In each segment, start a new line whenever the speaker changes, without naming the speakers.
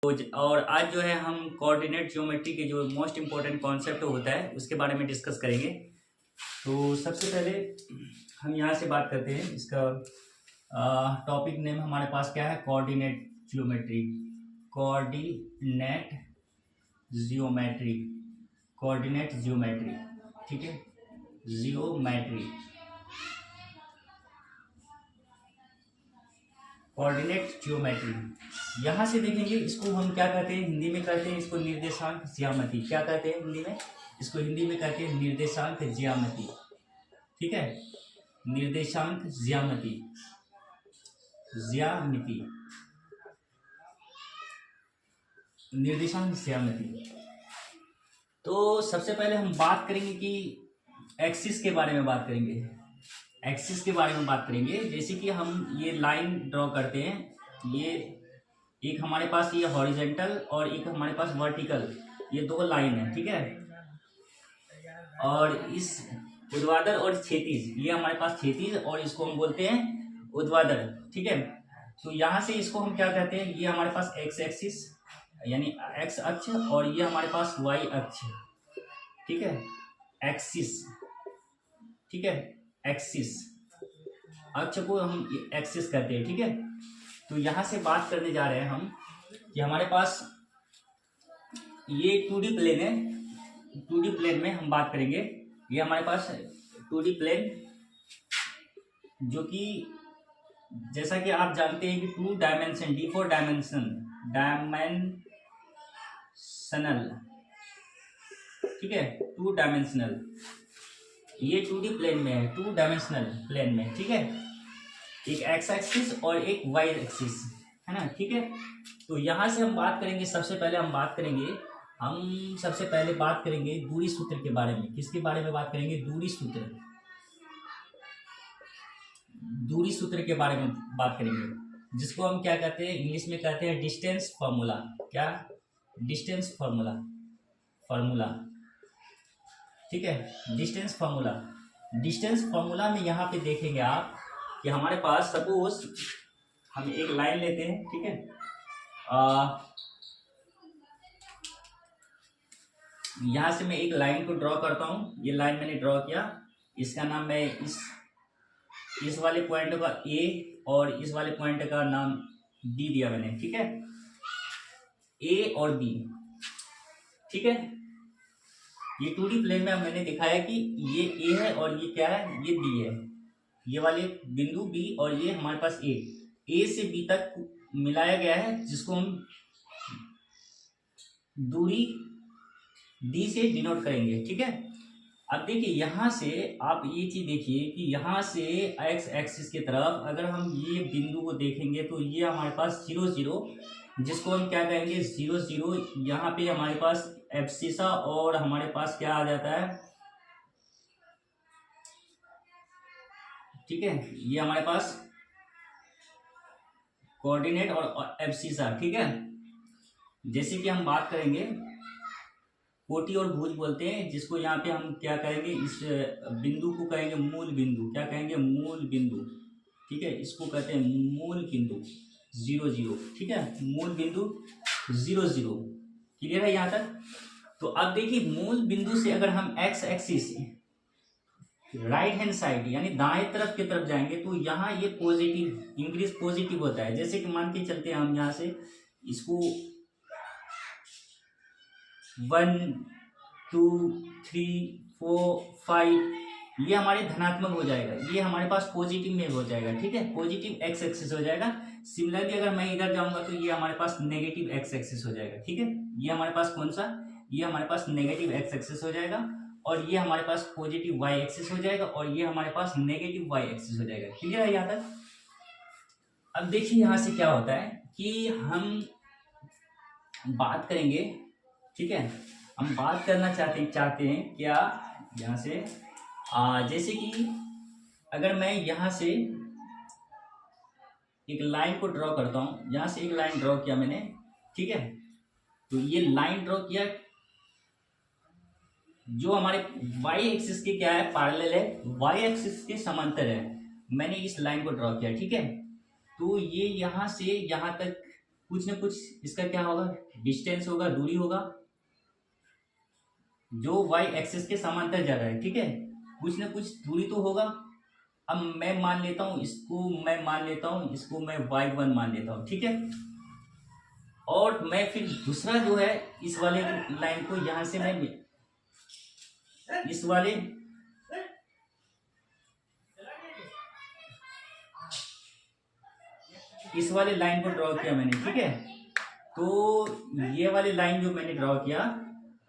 और आज जो है हम कोऑर्डिनेट ज्योमेट्री के जो मोस्ट इम्पोर्टेंट कॉन्सेप्ट होता है उसके बारे में डिस्कस करेंगे। तो सबसे पहले हम यहाँ से बात करते हैं। इसका टॉपिक नेम हमारे पास क्या है? Coordinate geometry. Coordinate geometry, coordinate geometry, ठीक है, ज्योमेट्री, कोऑर्डिनेट ज्योमेट्री। यहाँ से देखेंगे इसको हम क्या कहते हैं? हिंदी में कहते हैं इसको निर्देशांक ज्यामिति। क्या कहते हैं हिंदी में? इसको हिंदी में कहते हैं निर्देशांक ज्यामिति, ठीक है, निर्देशांक ज्यामिति, ज्यामिति, निर्देशांक ज्यामिति। तो सबसे पहले हम बात करेंगे कि एक्सिस के बारे में बात करेंगे। एक्सिस के बारे में बात करेंगे, जैसे कि हम ये लाइन ड्रॉ करते हैं, ये एक हमारे पास ये हॉरिजेंटल और एक हमारे पास वर्टिकल, ये दो लाइन है, ठीक है। और इस ऊर्ध्वाधर और क्षैतिज, ये हमारे पास क्षैतिज और इसको हम बोलते हैं ऊर्ध्वाधर, ठीक है। तो यहाँ से इसको हम क्या कहते हैं? ये हमारे पास एक्स एक्सिस यानी एक्स अक्ष और ये हमारे पास वाई अक्ष, ठीक है, एक्सिस, ठीक है, एक्सिस अक्ष को हम एक्सिस कहते हैं, ठीक है। तो यहाँ से बात करने जा रहे हैं हम कि हमारे पास ये 2D प्लेन है। 2D प्लेन में हम बात करेंगे, ये हमारे पास 2D प्लेन, जो कि जैसा कि आप जानते हैं कि 2 डायमेंशन, D4 डायमेंशनल, ठीक है, 2 डायमेंशनल, ये 2D प्लेन में है, 2 डायमेंशनल प्लेन में, ठीक है। एक एक्स एक्सिस और एक वाई एक्सिस है ना, ठीक है। तो यहाँ से हम बात करेंगे, सबसे पहले हम सबसे पहले बात करेंगे दूरी सूत्र के बारे में। किसके बारे में बात करेंगे? दूरी सूत्र, दूरी सूत्र के बारे में बात करेंगे, जिसको हम क्या कहते हैं? इंग्लिश में कहते हैं डिस्टेंस फॉर्मूला। क्या? डिस्टेंस फॉर्मूला, ठीक है, डिस्टेंस फॉर्मूला। डिस्टेंस फॉर्मूला में यहाँ पे देखेंगे आप कि हमारे पास सपोज हम एक लाइन लेते हैं, ठीक है, यहाँ से मैं एक लाइन को ड्रॉ करता हूँ। ये लाइन मैंने ड्रॉ किया, इसका नाम मैं इस वाले पॉइंट का ए और इस वाले पॉइंट का नाम बी दिया मैंने, ठीक है, ए और बी, ठीक है। ये 2D प्लेन में मैंने दिखाया कि ये ए है और ये क्या है? ये बी है। ये वाले बिंदु बी और ये हमारे पास ए से बी तक मिलाया गया है, जिसको हम दूरी डी से डिनोट करेंगे, ठीक है। अब देखिए यहाँ से आप ये चीज देखिए कि यहाँ से एक्स एक्सिस की तरफ अगर हम ये बिंदु को देखेंगे तो ये हमारे पास 0 0, जिसको हम क्या कहेंगे? 0 0। यहाँ पे हमारे पास एब्सिसा और हमारे पास क्या आ जाता है, ठीक है, ये हमारे पास कोऑर्डिनेट और एब्सिसा, ठीक है। जैसे कि हम बात करेंगे कोटि और भुज बोलते हैं, जिसको यहाँ पे हम क्या कहेंगे? इस बिंदु को कहेंगे मूल बिंदु। क्या कहेंगे? मूल बिंदु, ठीक है, इसको कहते हैं मूल बिंदु 0 0, ठीक है, मूल बिंदु 0 0। क्लियर है यहाँ तक? तो अब देखिए मूल बिंदु से अगर हम x axis right hand side यानी दाएं तरफ की तरफ जाएंगे तो यहाँ ये पॉजिटिव, इंक्रीज पॉजिटिव होता है। जैसे कि मान के चलते हैं हम यहाँ से इसको 1 2 3 4 5, ये हमारे धनात्मक हो जाएगा, ये हमारे पास पॉजिटिव में हो जाएगा, ठीक है, पॉजिटिव एक्स एक्सिस हो जाएगा। सिमिलरली अगर मैं इधर जाऊंगा तो ये हमारे पास नेगेटिव एक्स एक्सिस हो जाएगा, ठीक है। ये हमारे पास कौन सा? ये हमारे पास नेगेटिव एक्स एक्सिस हो जाएगा और ये हमारे पास पॉजिटिव वाई एक्सिस हो जाएगा और ये हमारे पास नेगेटिव वाई एक्सिस हो जाएगा। क्लियर है यहाँ तक? अब देखिए यहाँ से क्या होता है कि हम बात करेंगे, ठीक है, हम बात करना चाहते हैं क्या यहाँ से जैसे कि अगर मैं यहाँ से एक लाइन को ड्रॉ करता हूँ, यहाँ से एक लाइन ड्रॉ किया मैंने, ठीक है। तो ये लाइन ड्रॉ किया जो हमारे वाई एक्सिस के क्या है? पैरेलल है, वाई एक्सिस के समांतर है। मैंने इस लाइन को ड्रॉ किया, ठीक है। तो ये यहाँ से यहाँ तक कुछ न कुछ इसका क्या होगा, डिस्टेंस होगा, दूरी होगा, जो वाई एक्सिस के समांतर जा रहा है, ठीक है, कुछ न कुछ दूरी तो होगा। अब मैं मान लेता हूँ इसको, मैं y1 मान लेता हूँ, ठीक है। और मैं फिर दूसरा जो है इस वाले लाइन को यहां से मैं इस वाले लाइन को ड्रॉ किया मैंने, ठीक है। तो ये वाली लाइन जो मैंने ड्रॉ किया,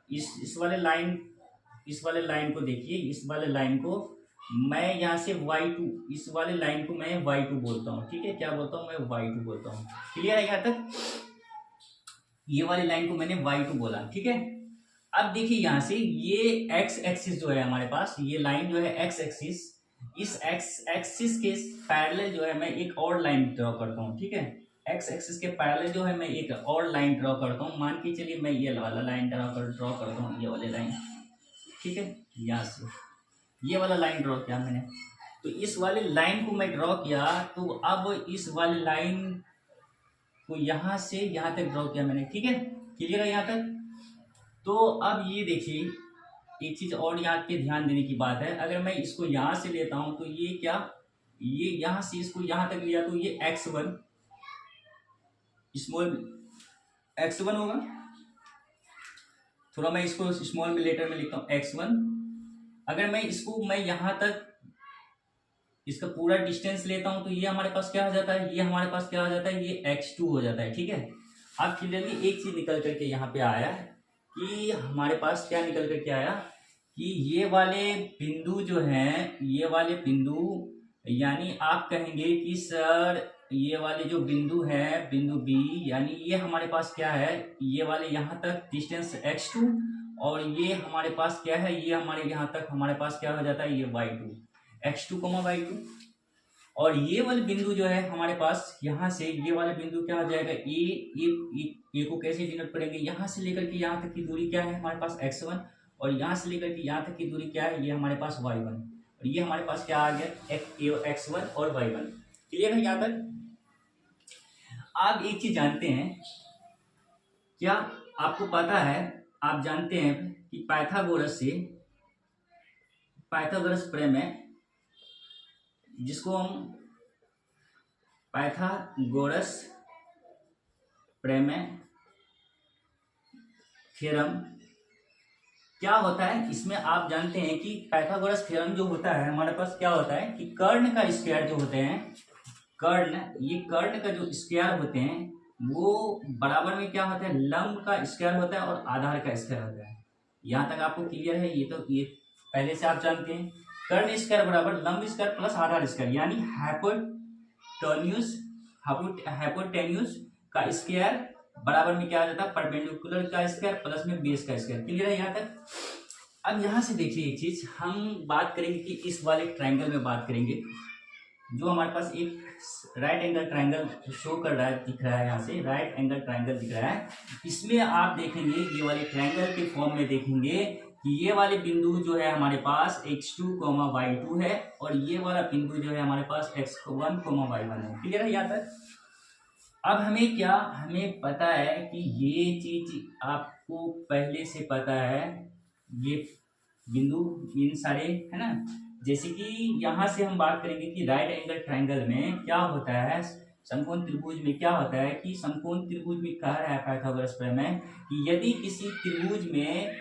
इस वाले लाइन को देखिए, इस वाले लाइन को मैं यहाँ से y2, इस वाले लाइन को मैं y2 बोलता हूँ, ठीक है। क्या बोलता हूँ मैं, y2 बोलता हूँ। क्लियर है यहाँ तक? ये वाली लाइन को मैंने y2 बोला, ठीक है। अब देखिए यहाँ से ये x एक्सिस जो है हमारे पास, ये लाइन जो है x एक्सिस, इस x एक्सिस के पैरेलल जो है मैं एक और लाइन ड्रॉ करता हूँ, ठीक है। x एक्सिस के पैरेलल जो है मैं एक और लाइन ड्रॉ करता हूँ। मान के चलिए मैं ये वाला लाइन ड्रॉ करता हूँ, ये वाली लाइन, ठीक है। यहाँ से ये वाला लाइन ड्रॉ किया मैंने, तो इस वाले लाइन को मैं ड्रॉ किया, तो अब इस वाले लाइन को यहाँ से यहाँ तक ड्रॉ किया मैंने, ठीक है। क्लियर है यहाँ तक? तो अब ये देखिए, एक चीज और यहाँ पे ध्यान देने की बात है, अगर मैं इसको यहाँ से लेता हूं तो ये क्या, ये यहाँ से इसको यहाँ तक लिया तो ये x1 स्मॉल x1 होगा। थोड़ा मैं इसको स्मॉल में लेटर में लिखता हूँ x1। अगर मैं इसको मैं यहाँ तक इसका पूरा डिस्टेंस लेता हूं तो ये हमारे पास क्या हो जाता है, ये हमारे पास क्या हो जाता है, ये x2 हो जाता है, ठीक है। अब क्लियरली एक चीज निकल करके यहाँ पे आया कि हमारे पास क्या निकल करके आया कि ये वाले बिंदु जो हैं, ये वाले बिंदु, यानी आप कहेंगे कि सर ये वाले जो बिंदु है, बिंदु बी, यानी ये हमारे पास क्या है, ये वाले यहाँ तक डिस्टेंस x2, और ये हमारे पास क्या है, ये हमारे यहाँ तक हमारे पास क्या हो जाता है, ये y2, x2, y2। और ये वाले बिंदु जो है हमारे पास, यहाँ से ये वाले बिंदु क्या हो जाएगा, ए को कैसे डिनोट करेंगे, यहाँ से लेकर के यहाँ तक की दूरी क्या है हमारे पास x1, और यहाँ से लेकर के यहाँ तक की दूरी क्या है, ये हमारे पास y1, और ये हमारे पास क्या आ गया, x1 और y1। क्लियर है यहाँ तक? आप एक चीज जानते हैं क्या, आपको पता है, आप जानते हैं कि पाइथागोरस प्रमेय, जिसको हम पाइथागोरस प्रमेय थ्योरम क्या होता है, इसमें आप जानते हैं कि पाइथागोरस थ्योरम जो होता है हमारे पास क्या होता है कि कर्ण का स्क्वायर जो होते हैं, कर्ण का जो स्क्वायर होते हैं वो बराबर में क्या होता है, लंब का स्क्वायर होता है और आधार का स्क्वायर होता है। यहाँ तक आपको क्लियर है? ये तो ये पहले से आप जानते हैं, कर्ण स्क्वायर बराबर लंब स्क्वायर प्लस आधार स्क्वायर, यानी हाइपोटेन्यूज का स्क्वायर बराबर में क्या आ जाता है, परपेंडिकुलर का स्क्वायर प्लस में बेस का स्क्वायर। क्लियर है यहाँ तक? अब यहाँ से देखिए एक चीज, हम बात करेंगे कि इस वाले ट्रायंगल में बात करेंगे, जो हमारे पास एक राइट एंगल ट्रायंगल शो कर रहा है, दिख रहा है, यहाँ से राइट एंगल ट्रायंगल दिख रहा है। इसमें आप देखेंगे ये वाले ट्रायंगल के फॉर्म में देखेंगे कि ये वाले बिंदु जो है हमारे पास x2, y2 है, और ये वाला बिंदु जो है हमारे पास x1, y1 है। क्लियर है यहाँ तक? अब हमें पता है कि ये चीज आपको पहले से पता है, ये बिंदु इन सारे है ना। जैसे कि यहाँ से हम बात करेंगे कि राइट एंगल ट्रायंगल में क्या होता है, समकोण त्रिभुज में क्या होता है कि समकोण त्रिभुज में कह रहा है पाइथागोरस प्रमेय कि यदि किसी त्रिभुज में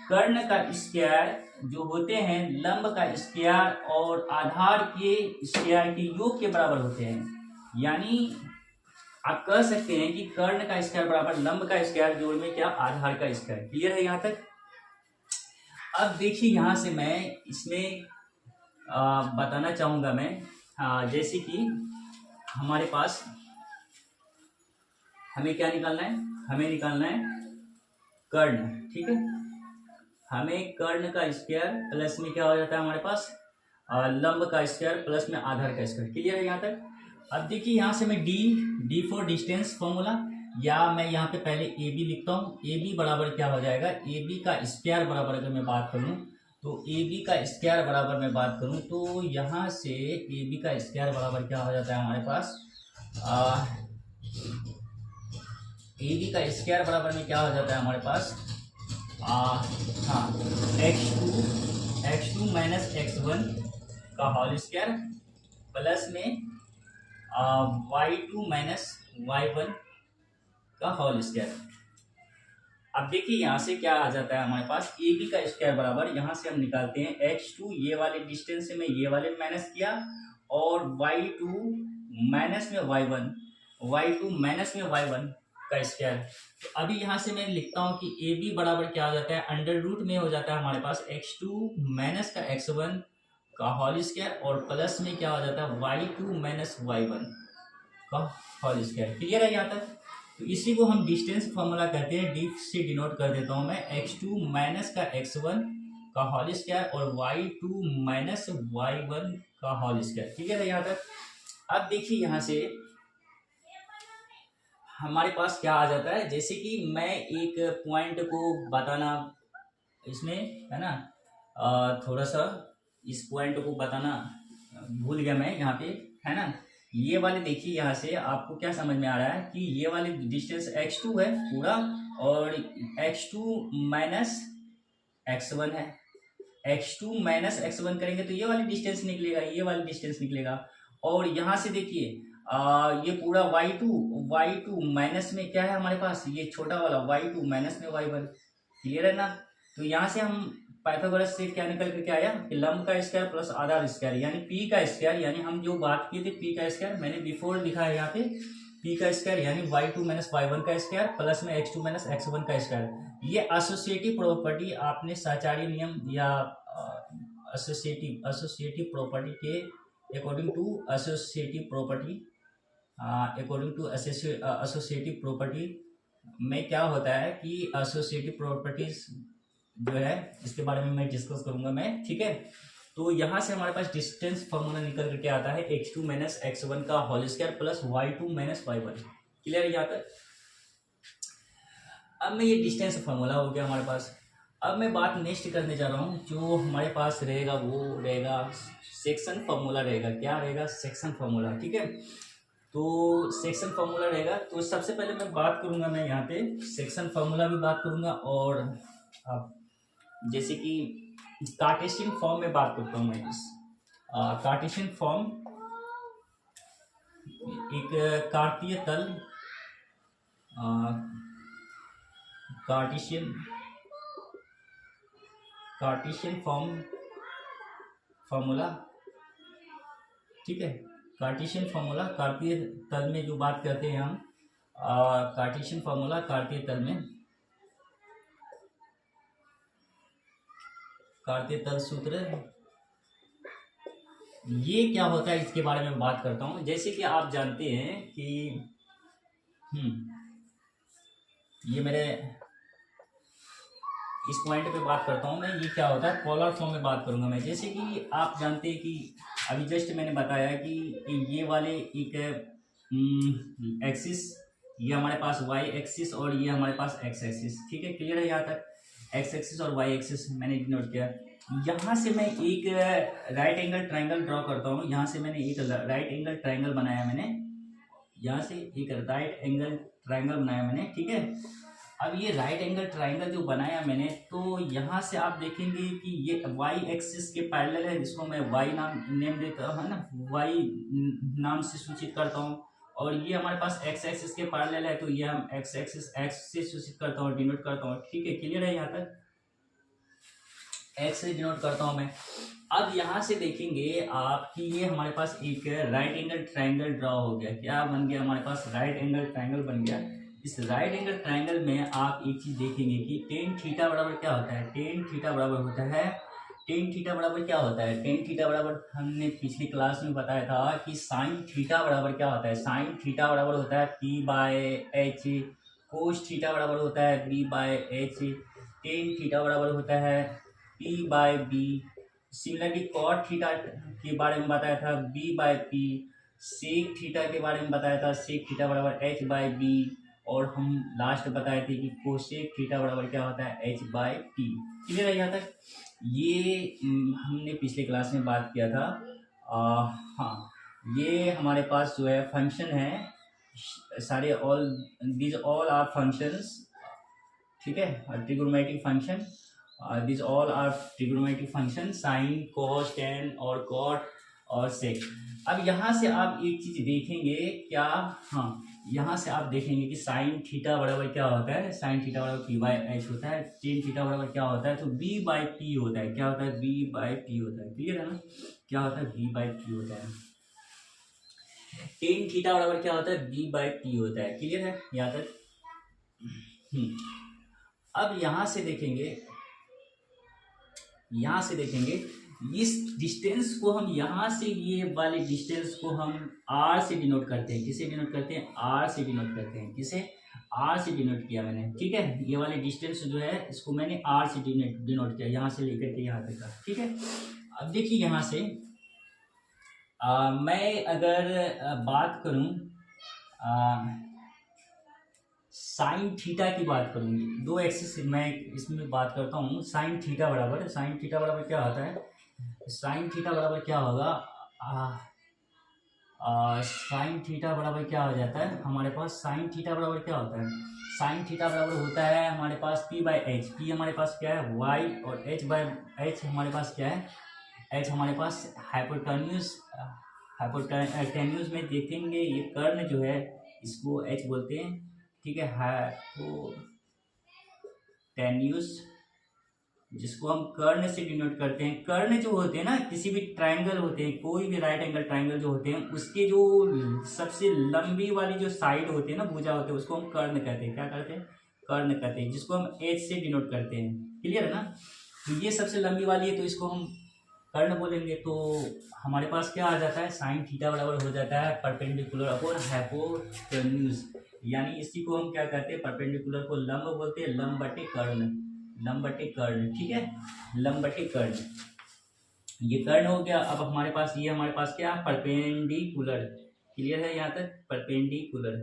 कर्ण का स्क्वायर जो होते हैं, लंब का स्क्वायर और आधार के स्क्वायर के योग के बराबर होते हैं, यानी आप कह सकते हैं कि कर्ण का स्क्वायर बराबर लंब का स्क्वायर जोड़ में क्या, आधार का स्क्वायर। क्लियर है यहाँ तक? अब देखिए यहाँ से मैं इसमें बताना चाहूंगा मैं, जैसे कि हमारे पास हमें क्या निकालना है, हमें निकालना है कर्ण, ठीक है। हमें कर्ण का स्क्वायर प्लस में क्या हो जाता है हमारे पास, लंब का स्क्वायर प्लस में आधार का स्क्वायर। क्लियर है यहाँ तक? अब देखिए यहाँ से मैं डी फॉर डिस्टेंस फॉर्मूला, या मैं यहाँ पे पहले ए बी लिखता हूँ। ए बी बराबर क्या हो जाएगा, ए बी का स्क्वायर बराबर अगर मैं बात करूँ तो ए बी का स्क्वायर बराबर मैं बात करूँ तो यहाँ से ए बी का स्क्वायर बराबर क्या हो जाता है हमारे पास, ए बी का स्क्वायर बराबर में क्या हो जाता है हमारे पास, हाँ, x two minus x one का होल स्क्वायर प्लस में y two minus y one का होल स्क्वायर। अब देखिए यहाँ से क्या आ जाता है हमारे पास, ए बी का स्क्वायर बराबर, यहाँ से हम निकालते हैं एक्स टू, ये वाले डिस्टेंस से मैं ये वाले माइनस किया, और वाई टू माइनस में y one, y two minus में वाई वन का स्क्वायर। तो अभी यहाँ से मैं लिखता हूँ कि ए बी बराबर क्या हो जाता है, अंडर रूट में हो जाता है हमारे पास एक्स टू माइनस का एक्स वन का होल स्क्वायर, और प्लस में क्या हो जाता है y two minus y one का होल स्क्वायर। क्लियर है यहाँ तक? तो इसी को हम डिस्टेंस फॉर्मूला कहते हैं, डी से डिनोट कर देता हूँ मैं, एक्स टू माइनस का एक्स वन का होल स्क्वायर और y two minus y one का होल स्क्वायर। ठीक है यहाँ तक? अब देखिए यहाँ से हमारे पास क्या आ जाता है, जैसे कि मैं एक पॉइंट को बताना, इसमें है ना, थोड़ा सा इस पॉइंट को बताना भूल गया मैं यहाँ पे, है ना। ये वाले देखिए यहाँ से आपको क्या समझ में आ रहा है कि ये वाले डिस्टेंस x2 है पूरा, और x2 माइनस x1 है। x2 माइनस x1 करेंगे तो ये वाली डिस्टेंस निकलेगा, ये वाली डिस्टेंस निकलेगा। और यहाँ से देखिए ये पूरा y2 माइनस में क्या है हमारे पास, ये छोटा वाला y2 माइनस में y1। क्लियर है ना? तो यहाँ से हम पाइथागोरस से क्या निकल करके आया कि लंब का स्क्वायर प्लस आधार स्क्वायर यानी पी का स्क्वायर, यानी हम जो बात किए थे पी का स्क्वायर, मैंने बिफोर लिखा है यहाँ पे पी का स्क्वायर यानी y2 माइनस y1 का स्क्वायर प्लस में x2 माइनस x1 का स्क्वायर। ये एसोसिएटिव प्रॉपर्टी आपने साचारी नियम या एसोसिएटिव प्रॉपर्टी के अकॉर्डिंग टू एसोसिएटिव प्रॉपर्टी में क्या होता है कि एसोसिएटिव प्रॉपर्टीज जो है इसके बारे में मैं डिस्कस करूंगा मैं। ठीक है, तो यहाँ से हमारे पास डिस्टेंस फॉर्मूला निकल करके आता है x2 माइनस x1 का whole square plus y2 minus y1। Clear है यहाँ तक? अब मैं ये डिस्टेंस फॉर्मूला हो गया हमारे पास। अब मैं बात नेक्स्ट करने जा रहा हूँ, जो हमारे पास रहेगा वो रहेगा सेक्शन फॉर्मूला रहेगा। क्या रहेगा? Section formula. ठीक है, तो सेक्शन फॉर्मूला रहेगा। तो सबसे पहले मैं बात करूंगा, मैं यहाँ पे सेक्शन फॉर्मूला भी बात करूंगा, और अब जैसे कि कार्टेशियन फॉर्म में बात करता हूँ मैं। इस कार्टेशियन फॉर्म एक कार्तीय तल, कार्टेशियन फॉर्मूला। ठीक है, कार्टेशियन फॉर्मूला कार्तीय तल में जो बात करते हैं हम, कार्टेशियन फॉर्मूला कार्तीय तल में, कार्तीय तल सूत्र ये क्या होता है इसके बारे में बात करता हूँ। जैसे कि आप जानते हैं कि ये मेरे इस पॉइंट पे बात करता हूँ मैं, ये क्या होता है पोलर फॉर्म में बात करूंगा मैं। जैसे कि आप जानते हैं कि अभी जस्ट मैंने बताया कि ये वाले एक एक्सिस, ये हमारे पास y एक्सिस और ये हमारे पास x एक्सिस। ठीक है, क्लियर है यहाँ तक? x एक्सिस और y एक्सिस मैंने नोट किया। यहाँ से मैं एक राइट एंगल ट्राइंगल ड्रॉ करता हूँ। यहाँ से मैंने एक राइट एंगल ट्राइंगल बनाया मैंने, यहाँ से एक राइट एंगल ट्राइंगल बनाया मैंने। ठीक है, अब ये राइट एंगल ट्राइंगल जो बनाया मैंने, तो यहाँ से आप देखेंगे कि ये y एक्सिस के पैरेलल है, जिसको मैं y नेम देता हूँ, है ना, y नाम से सूचित करता हूँ। और ये हमारे पास x एक्सिस के पैरेलल है, तो ये हम x एक्सिस x से सूचित करता हूँ, डिनोट करता हूँ। ठीक है, क्लियर है यहाँ तक? x से डिनोट करता हूँ मैं। अब यहाँ से देखेंगे आप कि ये हमारे पास एक राइट एंगल ट्राइंगल ड्रॉ हो गया। क्या बन गया हमारे पास? राइट एंगल ट्राइंगल बन गया। इस राइट एंगल ट्राइंगल में आप एक चीज देखेंगे कि टेन थीटा बराबर क्या होता है। टेन थीटा बराबर होता है, टेन थीटा बराबर क्या होता है? टेन थीटा बराबर हमने पिछली क्लास में बताया था कि साइन थीटा बराबर क्या होता है। साइन थीटा बराबर होता है p by h, cos theta बराबर होता है b by h, tan theta बराबर होता है p by b। Similarly cot theta के बारे में बताया था b by p, sec theta के बारे में बताया था सेक थीटा बराबर h बाय b, और हम लास्ट बताए थे कि कोसेक थीटा बराबर क्या होता है h बाय p। क्लियर है यहाँ तक? ये हमने पिछले क्लास में बात किया था। हाँ, ये हमारे पास जो है फंक्शन है, सारे all these all are functions, ठीक है, trigonometric function, this all are trigonometric function, sine cos tan और कॉट और सेक। अब यहाँ से आप एक चीज देखेंगे क्या, हाँ, यहाँ से आप देखेंगे कि साइन थीटा बराबर क्या होता है, साइन थीटा बराबर पी बाई एच होता है, टेन थीटा बराबर क्या होता है, तो बी बाई पी होता है, क्या होता है, बी बाई पी होता है, क्लियर है ना, क्या होता है, बी बाई पी होता है, टेन थीटा बराबर क्या होता है, बी बाई पी होता है, क्लियर है यहाँ तक। अब यहाँ से देखेंगे, यहाँ से देखेंगे इस डिस्टेंस को हम यहाँ से, ये वाले डिस्टेंस को हम r से डिनोट करते हैं, किसे डिनोट करते हैं, r से डिनोट करते हैं, किसे, r से डिनोट किया मैंने, ठीक है, ये वाले डिस्टेंस जो है इसको मैंने r से डिनोट किया, यहाँ से लेकर के यहाँ तक का, ठीक है। अब देखिए यहाँ से मैं अगर बात करूँ साइन थीटा की बात करूँगी, दो एक्सिस मैं इसमें बात करता हूँ, साइन थीटा बराबर, साइन थीटा बराबर क्या होता है, साइन थीटा बराबर क्या होगा, साइन थीटा बराबर क्या हो जाता है हमारे पास, साइन थीटा बराबर क्या होता है, साइन थीटा बराबर होता है हमारे पास पी बाई एच, पी हमारे पास क्या है वाई, और एच बाई एच हमारे पास क्या है, एच हमारे पास हाइपोटेन्यूज, हाइपोटेन्यूज में देखेंगे ये कर्ण जो है इसको एच बोलते हैं, ठीक है, हाइपोटेन्यूज जिसको हम कर्ण से डिनोट करते हैं। कर्ण जो होते हैं ना, किसी भी ट्रायंगल होते हैं, कोई भी राइट एंगल ट्रायंगल जो होते हैं, उसके जो सबसे लंबी वाली जो साइड होती है ना, भुजा होते हैं, उसको हम कर्ण कहते हैं, क्या कहते हैं, कर्ण कहते हैं, जिसको हम एच से डिनोट करते हैं, क्लियर है ना। तो ये सबसे लंबी वाली है तो इसको हम कर्ण बोलेंगे। तो हमारे पास क्या आ जाता है, साइन थीटा बराबर हो जाता है परपेंडिकुलर अपॉन हाइपोटेन्यूज, यानी इसी को हम क्या कहते हैं, परपेंडिकुलर को लंब बोलते हैं, लंब बटे कर्ण, लंब बटे कर्ण, ठीक है, लंब बटे कर्ण, ये कर्ण हो गया। अब हमारे पास ये हमारे पास क्या, परपेंडिकुलर, क्लियर है यहाँ तक, परपेंडिकुलर,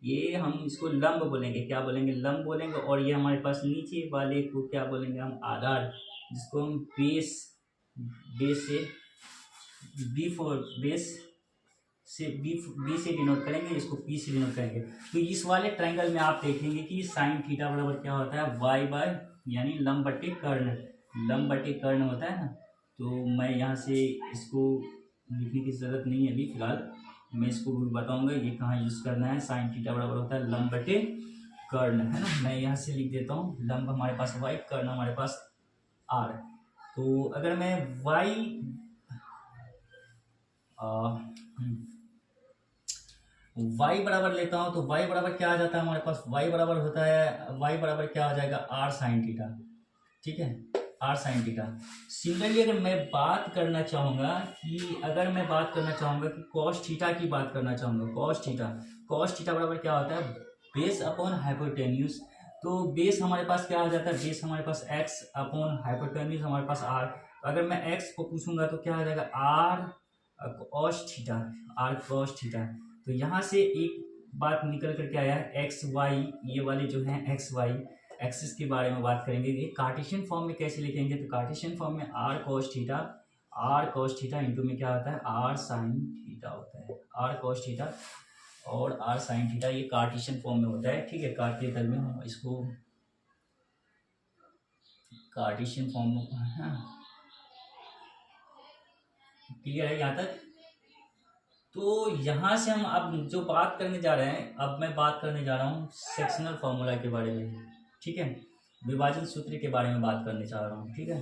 ये हम इसको लंब बोलेंगे, क्या बोलेंगे, लंब बोलेंगे। और ये हमारे पास नीचे वाले को क्या बोलेंगे हम, आधार, जिसको हम बेस, बेस से बी फॉर बेस से बी से डिनोट करेंगे, इसको पी से डिनोट करेंगे। तो इस वाले ट्रायंगल में आप देखेंगे कि साइन थीटा बराबर क्या होता है, वाई बाय, यानी लंब बटे कर्ण, लंब बटे कर्ण होता है ना। तो मैं यहाँ से इसको लिखने की ज़रूरत नहीं है अभी फिलहाल, मैं इसको भी बताऊंगा ये कहाँ यूज़ करना है। साइन थीटा बराबर होता है लंब बटे कर्ण, है ना। मैं यहाँ से लिख देता हूँ, लंब हमारे पास वाई, कर्ण हमारे पास आर। तो अगर मैं वाई y बराबर लेता हूं तो y बराबर क्या आ जाता है हमारे पास, y बराबर होता है, y बराबर क्या हो जाएगा, r साइन थीटा, ठीक है, r साइन थीटा। सिमिलरली अगर मैं बात करना चाहूँगा कि, अगर मैं बात करना चाहूँगा कि cos थीटा की बात करना चाहूँगा, cos थीटा बराबर क्या होता है, बेस अपॉन हाइपोटेन्यूज। तो बेस हमारे पास क्या आ जाता है, बेस हमारे पास x अपॉन हाइपोटेन्यूज हमारे पास r। अगर मैं x को पूछूंगा तो क्या आ जाएगा, r cos थीटा। तो यहाँ से एक बात निकल करके आया है, एक्स वाई, ये वाले जो हैं एक्स वाई एक्सिस के बारे में बात करेंगे। ये कार्टेशियन फॉर्म में कैसे लिखेंगे, तो कार्टेशियन फॉर्म में आर कॉस थीटा इंटू में क्या होता है, आर साइन थीटा होता है, आर कॉस थीटा और आर साइन थीटा, ये कार्टेशियन फॉर्म में होता है, ठीक है। कार्तीय तल में हम इसको कार्टेशियन फॉर्म में, क्लियर है यहाँ तक। तो यहाँ से हम अब जो बात करने जा रहे हैं, अब मैं बात करने जा रहा हूँ सेक्शनल फॉर्मूला के बारे में, ठीक है, विभाजन सूत्र के बारे में बात करने चाह रहा हूँ, ठीक है,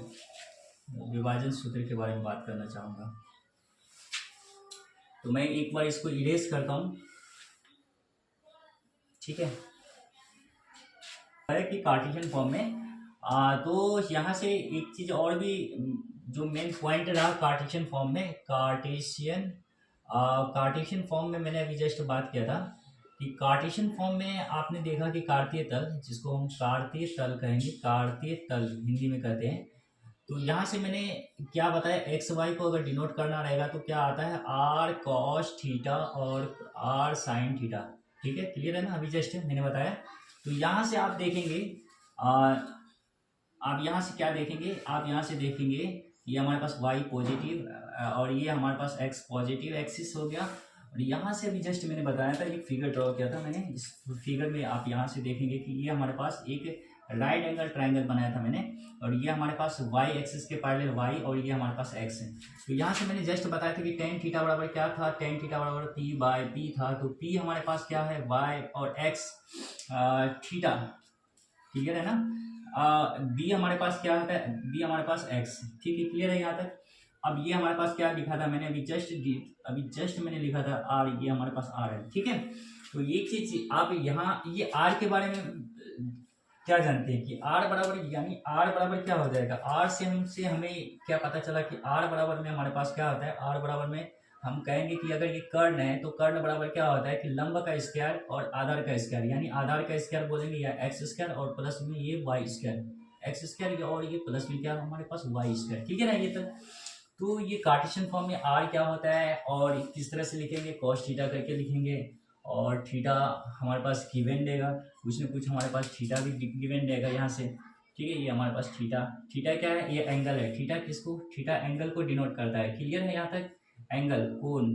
विभाजन सूत्र के बारे में बात करना चाहूँगा। तो मैं एक बार इसको इरेज करता हूँ, ठीक है कि कार्टेशियन फॉर्म में तो यहाँ से एक चीज़ और भी, जो मेन पॉइंट रहा कार्टेशियन फॉर्म में, कार्टेशियन फॉर्म में मैंने अभी जस्ट बात किया था कि कार्टेशियन फॉर्म में आपने देखा कि कार्तीय तल, जिसको हम कार्तीय तल कहेंगे, कार्तीय तल हिंदी में कहते हैं। तो यहाँ से मैंने क्या बताया, एक्स वाई को अगर डिनोट करना रहेगा तो क्या आता है, आर कॉस थीटा और आर साइन थीटा, ठीक है, क्लियर है ना, अभी जस्ट मैंने बताया। तो यहाँ से आप देखेंगे, आप यहाँ से क्या देखेंगे, आप यहाँ से देखेंगे ये हमारे पास y पॉजिटिव और ये हमारे पास x पॉजिटिव एक्सिस हो गया, और यहाँ से अभी जस्ट मैंने बताया था, एक फिगर ड्रॉ किया था मैंने। इस फिगर में आप यहाँ से देखेंगे कि ये हमारे पास एक राइट एंगल ट्रायंगल बनाया था मैंने, और ये हमारे पास वाई एक्सिस के पैरेलल वाई, और ये हमारे पास एक्स है। तो यहाँ से मैंने जस्ट बताया था कि टेन थीटा बराबर क्या था, टेन थीटा बराबर पी बाय पी था। तो पी हमारे पास क्या है, वाई, और एक्स थीटा, क्लियर है ना। बी हमारे पास क्या होता है, बी हमारे पास एक्स, ठीक है, क्लियर है यहाँ तक। अब ये हमारे पास क्या लिखा था मैंने अभी जस्ट मैंने लिखा था आर, ये हमारे पास आर है, ठीक है। तो एक चीज आप यहाँ ये आर के बारे में क्या जानते हैं कि आर बराबर, यानी आर बराबर क्या हो जाएगा, आर से हमें क्या पता चला कि आर बराबर में हमारे पास क्या होता है, आर बराबर में हम कहेंगे कि अगर ये कर्ण है तो कर्ण बराबर क्या होता है कि लंब का स्क्वायर और आधार का स्क्वायर, यानी आधार का स्क्वायर बोलेंगे या एक्स स्क्वायर, और प्लस में ये वाई स्क्वायर, एक्स स्क्वायर, और ये प्लस में क्या हमारे पास वाई स्क्वायर, ठीक है ना ये तक। तो ये कार्टेशियन फॉर्म में आर क्या होता है और किस तरह से लिखेंगे, कॉस थीटा करके लिखेंगे, और थीटा हमारे पास गिवन देगा, कुछ न कुछ हमारे पास थीटा भी गिवन देगा यहाँ से, ठीक है। ये हमारे पास थीटा क्या है, ये एंगल है, थीटा किसको, थीटा एंगल को डिनोट करता है, क्लियर है यहाँ तक। एंगल कोण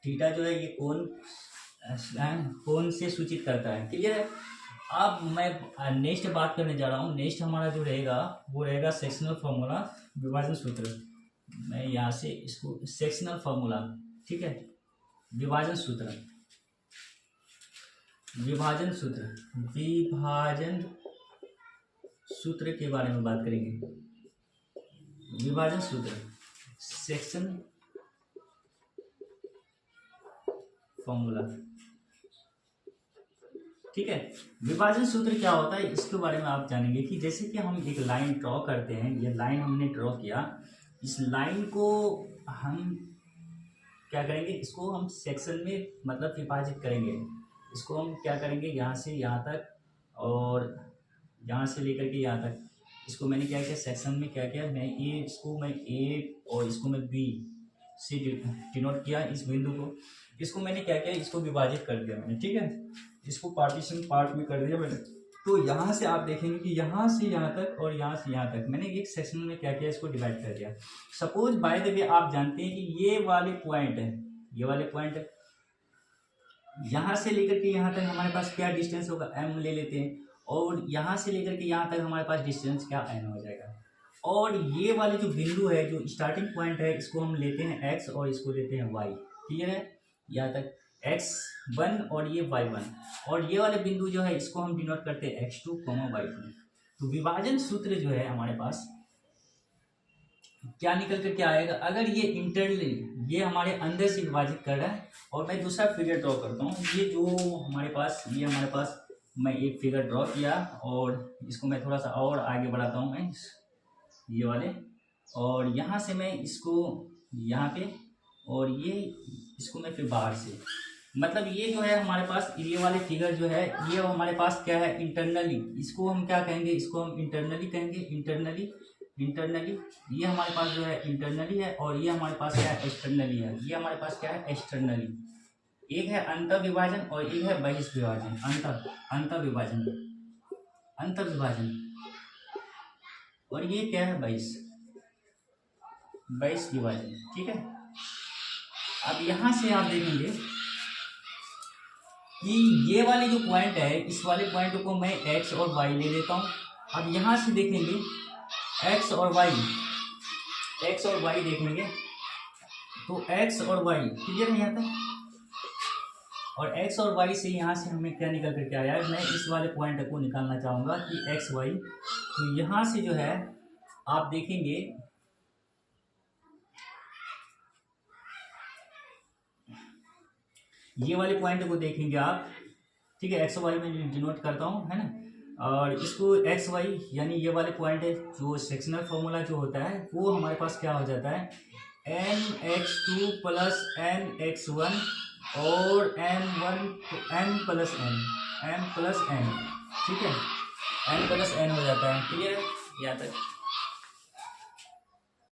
थीटा जो है ये कोण से सूचित करता है, क्लियर है। अब मैं नेक्स्ट बात करने जा रहा हूँ। नेक्स्ट हमारा जो रहेगा वो रहेगा सेक्शनल फॉर्मूला, विभाजन सूत्र। मैं यहाँ से इसको सेक्शनल फॉर्मूला, ठीक है, विभाजन सूत्र के बारे में बात करेंगे। विभाजन सूत्र, सेक्शन फॉर्मूला, ठीक है। विभाजन सूत्र क्या होता है इसके बारे में आप जानेंगे कि जैसे कि हम एक लाइन ड्रॉ करते हैं, ये लाइन हमने ड्रॉ किया, इस लाइन को हम क्या करेंगे, इसको हम सेक्शन में मतलब विभाजित करेंगे। इसको हम क्या करेंगे, यहाँ से यहाँ तक और यहाँ से लेकर के यहाँ तक, इसको मैंने क्या किया, सेक्शन में क्या किया, इसको मैं ए और इसको मैं बी से डिनोट किया, इस बिंदु को, इसको मैंने क्या किया, इसको विभाजित कर दिया मैंने, ठीक है, इसको पार्टीशन पार्ट में कर दिया मैंने। तो यहाँ से आप देखेंगे कि यहाँ से यहाँ तक और यहाँ से यहाँ तक मैंने एक सेक्शन में क्या किया, इसको डिवाइड कर दिया। सपोज बाय द वे आप जानते हैं कि ये वाले पॉइंट है, यहाँ से लेकर के यहाँ तक हमारे पास क्या डिस्टेंस होगा, m ले लेते हैं, और यहाँ से लेकर के यहाँ तक हमारे पास डिस्टेंस क्या n हो जाएगा। और ये वाले जो बिंदु है, जो स्टार्टिंग पॉइंट है, इसको हम लेते हैं x और इसको लेते हैं y, क्लियर है, यहाँ तक x1 और ये y1, और ये वाले बिंदु जो है इसको हम डिनोट करते हैं x2, y2। तो विभाजन सूत्र जो है हमारे पास क्या निकल कर क्या आएगा, अगर ये इंटरनली ये हमारे अंदर से विभाजित कर रहा है, और मैं दूसरा फिगर ड्रॉ करता हूँ, ये जो हमारे पास मैं एक फिगर ड्रॉ किया, और इसको मैं थोड़ा सा और आगे बढ़ाता हूँ मैं ये वाले, और यहाँ से मैं इसको यहाँ पे, और ये इसको मैं फिर बाहर से, मतलब ये जो है हमारे पास ये वाले फिगर जो है ये हमारे पास क्या है, इंटरनली, इसको हम क्या कहेंगे, इसको हम इंटरनली कहेंगे, इंटरनली ये हमारे पास जो है इंटरनली है, और ये हमारे पास क्या है, एक्सटर्नली है। ये हमारे पास क्या है, एक्सटर्नली। एक है अंतर विभाजन और एक है बहिर्विभाजन। अंतर विभाजन, और ये क्या है, बहिर्विभाजन, ठीक है। अब यहाँ से आप देखेंगे कि ये वाले जो पॉइंट है, इस वाले पॉइंट को मैं x और y ले लेता हूँ। अब यहाँ से देखेंगे x और y देखेंगे, तो x और y क्लियर है यहाँ तक, और x और y से यहाँ से हमें क्या निकल कर क्या आया, मैं इस वाले पॉइंट को निकालना चाहूँगा कि x y। तो यहाँ से जो है आप देखेंगे ये वाले पॉइंट को देखेंगे आप, ठीक है, एक्स वाई में डिनोट करता हूँ, है ना, और इसको एक्स वाई यानी ये वाले पॉइंट है, जो सेक्शनल फॉर्मूला जो होता है वो हमारे पास क्या हो जाता है, mx2 प्लस mx1 और m प्लस n, ठीक है, n प्लस n हो जाता है, क्लियर है यहाँ तक।